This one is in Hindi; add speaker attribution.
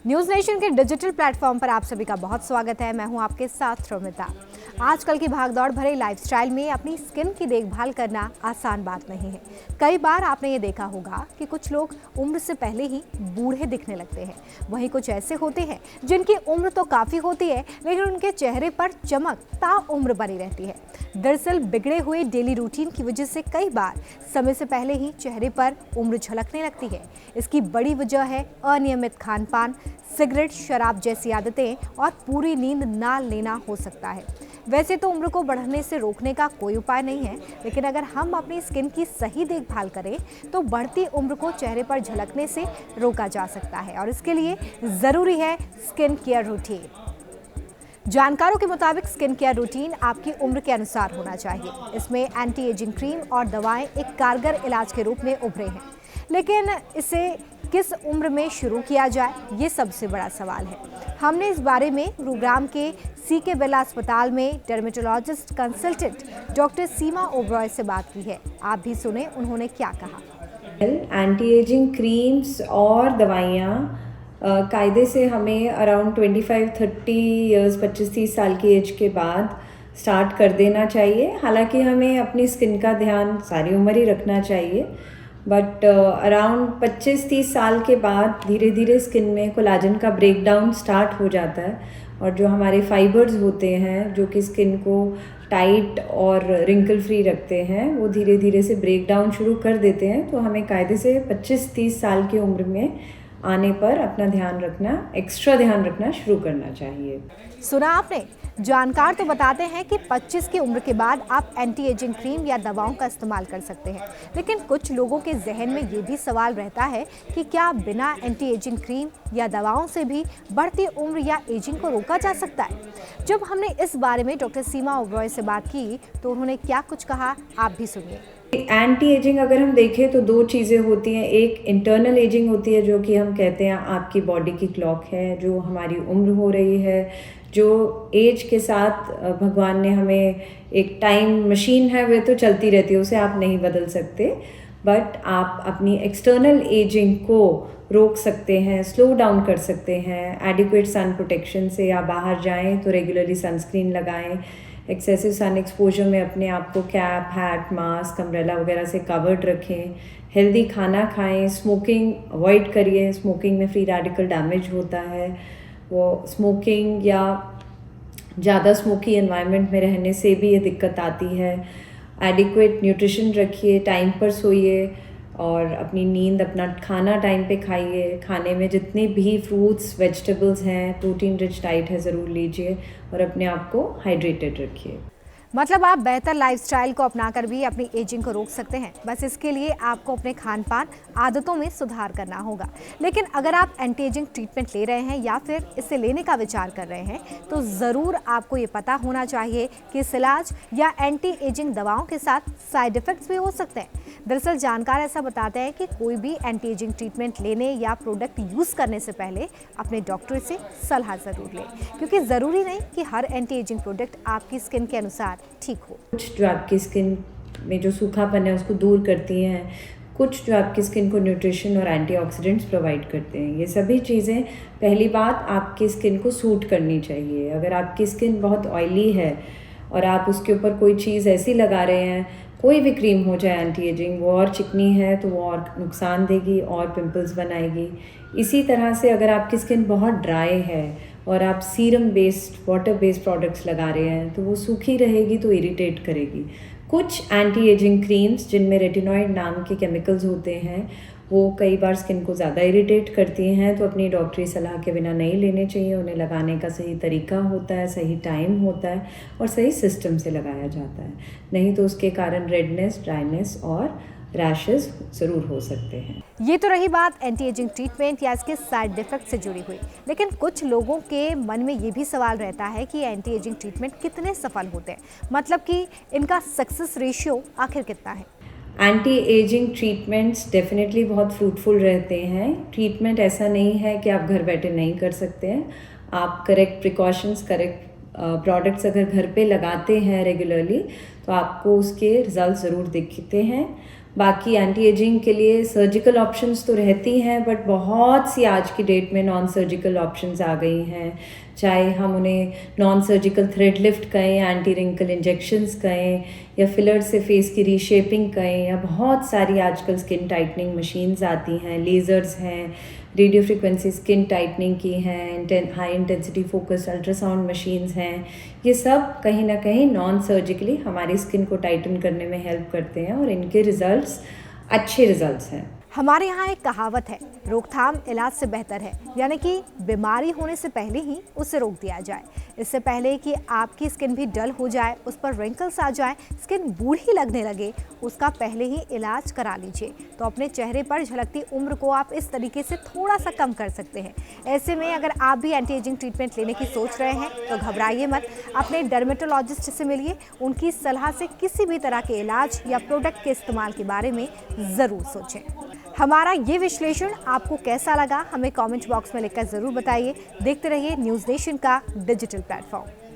Speaker 1: न्यूज़ नेशन के डिजिटल प्लेटफॉर्म पर आप सभी का बहुत स्वागत है। मैं हूं आपके साथ रोमिता। आजकल की भागदौड़ भरे लाइफस्टाइल में अपनी स्किन की देखभाल करना आसान बात नहीं है। कई बार आपने ये देखा होगा कि कुछ लोग उम्र से पहले ही बूढ़े दिखने लगते हैं। वहीं कुछ ऐसे होते हैं जिनकी उम्र तो काफ़ी होती है, लेकिन उनके चेहरे पर चमक ताउम्र बनी रहती है। दरअसल बिगड़े हुए डेली रूटीन की वजह से कई बार समय से पहले ही चेहरे पर उम्र झलकने लगती है। इसकी बड़ी वजह है अनियमित खान पान, सिगरेट, शराब जैसी आदतें और पूरी नींद ना लेना हो सकता है। वैसे तो उम्र को बढ़ने से रोकने का कोई उपाय नहीं है, लेकिन अगर हम अपनी स्किन की सही देखभाल करें तो बढ़ती उम्र को चेहरे पर झलकने से रोका जा सकता है और इसके लिए ज़रूरी है स्किन केयर रूटीन। जानकारों के मुताबिक स्किन केयर रूटीन आपकी उम्र के अनुसार होना चाहिए। इसमें एंटी एजिंग क्रीम और दवाएं एक कारगर इलाज के रूप में उभरे हैं, लेकिन इसे किस उम्र में शुरू किया जाए, ये सबसे बड़ा सवाल है। हमने इस बारे में गुरुग्राम के सीके बिरला अस्पताल में डर्मेटोलॉजिस्ट कंसल्टेंट डॉक्टर सीमा ओबरॉय से बात की है। आप भी सुने उन्होंने क्या कहा।
Speaker 2: एंटी एजिंग क्रीम्स और दवाइयाँ कायदे से हमें अराउंड 25-30 ईयर्स 25-30 साल की एज के बाद स्टार्ट कर देना चाहिए। हालांकि हमें अपनी स्किन का ध्यान सारी उम्र ही रखना चाहिए, बट अराउंड 25-30 साल के बाद धीरे धीरे स्किन में कोलाजन का ब्रेक डाउन स्टार्ट हो जाता है और जो हमारे फाइबर्स होते हैं जो कि स्किन को टाइट और रिंकल फ्री रखते हैं, वो धीरे धीरे से ब्रेक डाउन शुरू कर देते हैं। तो हमें कायदे से 25-30 साल की उम्र में आने पर अपना ध्यान रखना, एक्स्ट्रा ध्यान रखना शुरू करना चाहिए।
Speaker 1: सुना आपने। जानकार तो बताते हैं कि 25 की उम्र के बाद आप एंटी एजिंग क्रीम या दवाओं का इस्तेमाल कर सकते हैं, लेकिन कुछ लोगों के जहन में ये भी सवाल रहता है कि क्या बिना एंटी एजिंग क्रीम या दवाओं से भी बढ़ती उम्र या एजिंग को रोका जा सकता है। जब हमने इस बारे में डॉक्टर सीमा ओबरॉय से बात की तो उन्होंने क्या कुछ कहा, आप भी सुनिए।
Speaker 2: एंटी एजिंग अगर हम देखें तो दो चीज़ें होती हैं। एक इंटरनल एजिंग होती है जो कि हम कहते हैं आपकी बॉडी की क्लॉक है, जो हमारी उम्र हो रही है, जो एज के साथ भगवान ने हमें एक टाइम मशीन है, वह तो चलती रहती है, उसे आप नहीं बदल सकते। बट आप अपनी एक्सटर्नल एजिंग को रोक सकते हैं, स्लो डाउन कर सकते हैं। एडिक्वेट सन प्रोटेक्शन से आप बाहर जाएं तो रेगुलरली सनस्क्रीन लगाएं। एक्सेसिव सन एक्सपोजर में अपने आप को कैप, हैट, मास्क, अम्ब्रेला वगैरह से कवर्ड रखें। हेल्दी खाना खाएं। स्मोकिंग अवॉइड करिए। स्मोकिंग में फ्री रेडिकल डैमेज होता है। वो स्मोकिंग या ज़्यादा स्मोकी एनवायरनमेंट में रहने से भी ये दिक्कत आती है। एडिक्वेट न्यूट्रिशन रखिए, टाइम पर सोइए और अपनी नींद, अपना खाना टाइम पे खाइए। खाने में जितने भी फ्रूट्स, वेजिटेबल्स हैं, प्रोटीन रिच डाइट है, ज़रूर लीजिए और अपने आप को हाइड्रेटेड रखिए।
Speaker 1: मतलब आप बेहतर लाइफस्टाइल को अपनाकर भी अपनी एजिंग को रोक सकते हैं। बस इसके लिए आपको अपने खान पान आदतों में सुधार करना होगा। लेकिन अगर आप एंटी एजिंग ट्रीटमेंट ले रहे हैं या फिर इसे लेने का विचार कर रहे हैं तो ज़रूर आपको ये पता होना चाहिए कि इस इलाज या एंटी एजिंग दवाओं के साथ साइड इफ़ेक्ट्स भी हो सकते हैं। दरअसल जानकार ऐसा बताते हैं कि कोई भी एंटी एजिंग ट्रीटमेंट लेने या प्रोडक्ट यूज़ करने से पहले अपने डॉक्टर से सलाह ज़रूर लें, क्योंकि ज़रूरी नहीं कि हर एंटी एजिंग प्रोडक्ट आपकी स्किन के अनुसार ठीक हो।
Speaker 2: कुछ जो आपकी स्किन में जो सूखापन है उसको दूर करती हैं, कुछ जो आपकी स्किन को न्यूट्रिशन और एंटीऑक्सीडेंट्स प्रोवाइड करते हैं। ये सभी चीज़ें, पहली बात, आपकी स्किन को सूट करनी चाहिए। अगर आपकी स्किन बहुत ऑयली है और आप उसके ऊपर कोई चीज़ ऐसी लगा रहे हैं, कोई भी क्रीम हो जाए एंटी एजिंग, वो और चिकनी है तो वो और नुकसान देगी और पिंपल्स बनाएगी। इसी तरह से अगर आपकी स्किन बहुत ड्राई है और आप serum based, water based products लगा रहे हैं तो वो सूखी रहेगी तो इरिटेट करेगी। कुछ एंटी एजिंग क्रीम्स जिनमें रेटिनॉइड नाम के केमिकल्स होते हैं, वो कई बार स्किन को ज़्यादा इरिटेट करती हैं, तो अपनी डॉक्टरी सलाह के बिना नहीं लेने चाहिए। उन्हें लगाने का सही तरीका होता है, सही टाइम होता है और सही सिस्टम से लगाया जाता है। नहीं तो उसके कारण रेडनेस, ड्राइनेस और रैशेस ज़रूर हो सकते हैं।
Speaker 1: ये तो रही बात एंटी एजिंग ट्रीटमेंट या इसके साइड इफेक्ट से जुड़ी हुई, लेकिन कुछ लोगों के मन में ये भी सवाल रहता है कि एंटी एजिंग ट्रीटमेंट कितने सफल होते हैं, मतलब कि इनका सक्सेस रेशियो आखिर कितना है।
Speaker 2: एंटी एजिंग ट्रीटमेंट्स डेफिनेटली बहुत फ्रूटफुल रहते हैं। ट्रीटमेंट ऐसा नहीं है कि आप घर बैठे नहीं कर सकते हैं। आप करेक्ट प्रिकॉशंस, करेक्ट प्रोडक्ट्स अगर घर पे लगाते हैं रेगुलरली तो आपको उसके रिजल्ट ज़रूर दिखते हैं। बाकी एंटी एजिंग के लिए सर्जिकल ऑप्शंस तो रहती हैं, बट बहुत सी आज की डेट में नॉन सर्जिकल ऑप्शंस आ गई हैं। चाहे हम उन्हें नॉन सर्जिकल थ्रेड लिफ्ट कहें, एंटी रिंकल इंजेक्शंस कहें, या फिलर से फेस की रीशेपिंग कहें, या बहुत सारी आजकल स्किन टाइटनिंग मशीन्स आती हैं, लेज़र्स हैं, रेडियो फ्रिक्वेंसी स्किन टाइटनिंग की हैं, high intensity focus ultrasound machines हैं। ये सब कहीं ना कहीं नॉन सर्जिकली हमारी स्किन को टाइटन करने में हेल्प करते हैं और इनके रिजल्ट्स अच्छे रिजल्ट्स हैं।
Speaker 1: हमारे यहाँ एक कहावत है, रोकथाम इलाज से बेहतर है, यानी कि बीमारी होने से पहले ही उसे रोक दिया जाए। इससे पहले कि आपकी स्किन भी डल हो जाए, उस पर रिंकल्स आ जाए, स्किन बूढ़ी लगने लगे, उसका पहले ही इलाज करा लीजिए। तो अपने चेहरे पर झलकती उम्र को आप इस तरीके से थोड़ा सा कम कर सकते हैं। ऐसे में अगर आप भी एंटी एजिंग ट्रीटमेंट लेने की सोच रहे हैं तो घबराइए मत, अपने डर्मेटोलॉजिस्ट से मिलिए। उनकी सलाह से किसी भी तरह के इलाज या प्रोडक्ट के इस्तेमाल के बारे में ज़रूर सोचें। हमारा ये विश्लेषण आपको कैसा लगा, हमें कमेंट बॉक्स में लिखकर ज़रूर बताइए। देखते रहिए न्यूज़ नेशन का डिजिटल प्लेटफॉर्म।